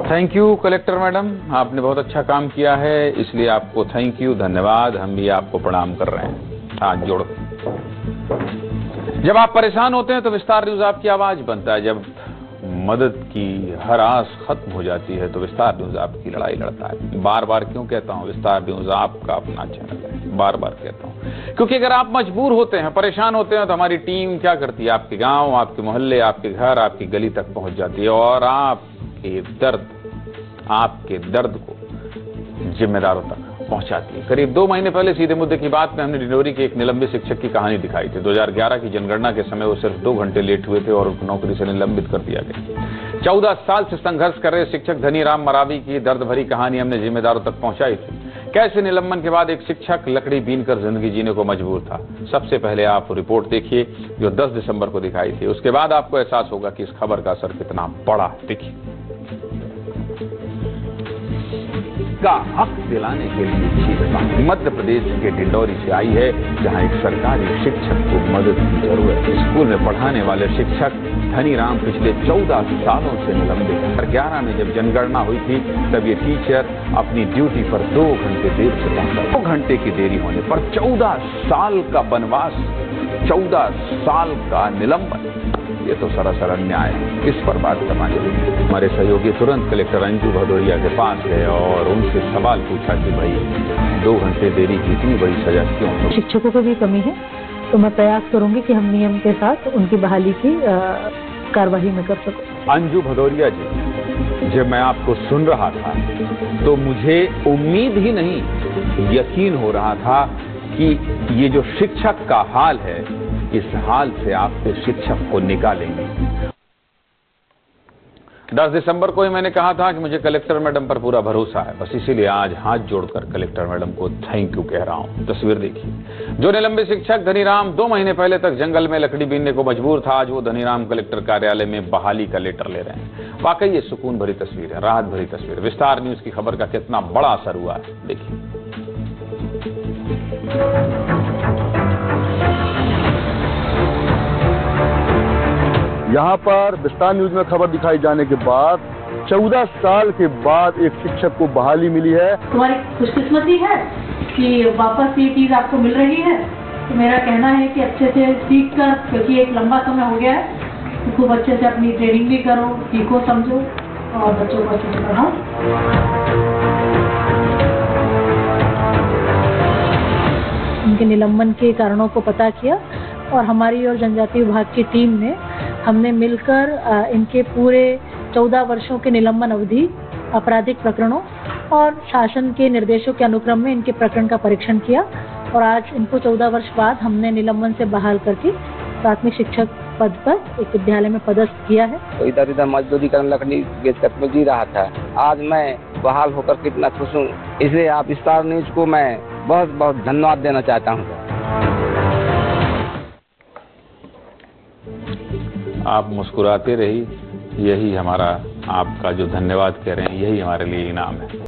Thank you collector madam, आपने बहुत अच्छा काम किया है, इसलिए आपको थैंक यू, धन्यवाद। हम भी आपको प्रणाम कर रहे हैं, हाथ जोड़। जब आप परेशान होते हैं तो विस्तार न्यूज आपकी आवाज बनता है। जब मदद की हर आस खत्म हो जाती है तो विस्तार न्यूज आपकी लड़ाई लड़ता है। बार बार क्यों कहता हूं, विस्तार न्यूज आपका अपना चैनल है, बार बार कहता हूं, क्योंकि अगर आप मजबूर होते हैं, परेशान होते हैं, तो हमारी टीम क्या करती है, आपके गांव, आपके मोहल्ले, आपके घर, आपकी गली तक पहुंच जाती है और आपके दर्द को जिम्मेदारों तक पहुंचाती है। करीब 2 महीने पहले सीधे मुद्दे की बात में हमने डिंडोरी के एक निलंबित शिक्षक की कहानी दिखाई थी। 2011 की जनगणना के समय वो सिर्फ 2 घंटे लेट हुए थे और उनको नौकरी से निलंबित कर दिया गया। 14 साल से संघर्ष कर रहे शिक्षक धनीराम मरावी की दर्द भरी कहानी हमने जिम्मेदारों तक पहुंचाई थी। कैसे निलंबन के बाद एक शिक्षक लकड़ी बीनकर जिंदगी जीने को मजबूर था। सबसे पहले आप रिपोर्ट देखिए जो 10 दिसंबर को दिखाई थी, उसके बाद आपको एहसास होगा कि इस खबर का असर कितना बड़ा है। देखिए, का हक दिलाने के लिए चीता मध्य प्रदेश के डिंडोरी से आई है, जहां एक सरकारी शिक्षक को मदद की जरूरत है। स्कूल में पढ़ाने वाले शिक्षक धनीराम पिछले 14 सालों से निलंबित है। 2011 में जब जनगणना हुई थी तब ये टीचर अपनी ड्यूटी पर 2 घंटे देर से पहुंचा। 2 घंटे की देरी होने पर 14 साल का वनवास, 14 साल का निलंबन, ये तो सरासर अन्याय है। इस पर बात करना चाहिए। हमारे सहयोगी तुरंत कलेक्टर अंजू भदौरिया के पास गए और उनसे सवाल पूछा कि भाई 2 घंटे देरी की इतनी बड़ी सजा क्यों? शिक्षकों को भी कमी है, तो मैं प्रयास करूंगी कि हम नियम के साथ उनकी बहाली की कार्यवाही में कर सकूं। अंजू भदौरिया जी, जब मैं आपको सुन रहा था तो मुझे उम्मीद ही नहीं, यकीन हो रहा था कि ये जो शिक्षक का हाल है, इस हाल से आपके शिक्षक को निकालेंगे। 10 दिसंबर को ही मैंने कहा था कि मुझे कलेक्टर मैडम पर पूरा भरोसा है, बस इसीलिए आज हाथ जोड़कर कलेक्टर मैडम को थैंक यू कह रहा हूं। तस्वीर देखिए, जो निलंबित शिक्षक धनीराम 2 महीने पहले तक जंगल में लकड़ी बीनने को मजबूर था, आज वो धनीराम कलेक्टर कार्यालय में बहाली का लेटर ले रहे हैं। वाकई ये सुकून भरी तस्वीर है, राहत भरी तस्वीर। विस्तार न्यूज की खबर का कितना बड़ा असर हुआ है, देखिए। यहाँ पर विस्तार न्यूज में खबर दिखाई जाने के बाद 14 साल के बाद एक शिक्षक को बहाली मिली है। तुम्हारी खुशकिस्मती है कि वापस ये चीज आपको मिल रही है। तो मेरा कहना है कि अच्छे से सीख कर, क्योंकि एक लंबा समय हो गया है, तो खूब अच्छे से अपनी ट्रेनिंग भी करो, सीखो, समझो और बच्चों को अच्छे से पढ़ाओ। उनके निलंबन के कारणों को पता किया और हमारी और जनजाति विभाग की टीम ने हमने मिलकर इनके पूरे 14 वर्षों के निलंबन अवधि, आपराधिक प्रकरणों और शासन के निर्देशों के अनुक्रम में इनके प्रकरण का परीक्षण किया और आज इनको 14 वर्ष बाद हमने निलंबन से बहाल करके प्राथमिक शिक्षक पद पर एक विद्यालय में पदस्थ किया है। तो इधर उधर मजदूरी कर लकड़ी बेचकर में जी रहा था, आज मैं बहाल होकर कितना खुश हूँ। इसलिए आप विस्तार न्यूज को मैं बहुत बहुत धन्यवाद देना चाहता हूँ। आप मुस्कुराते रहिए, यही हमारा, आपका जो धन्यवाद कह रहे हैं, यही हमारे लिए इनाम है।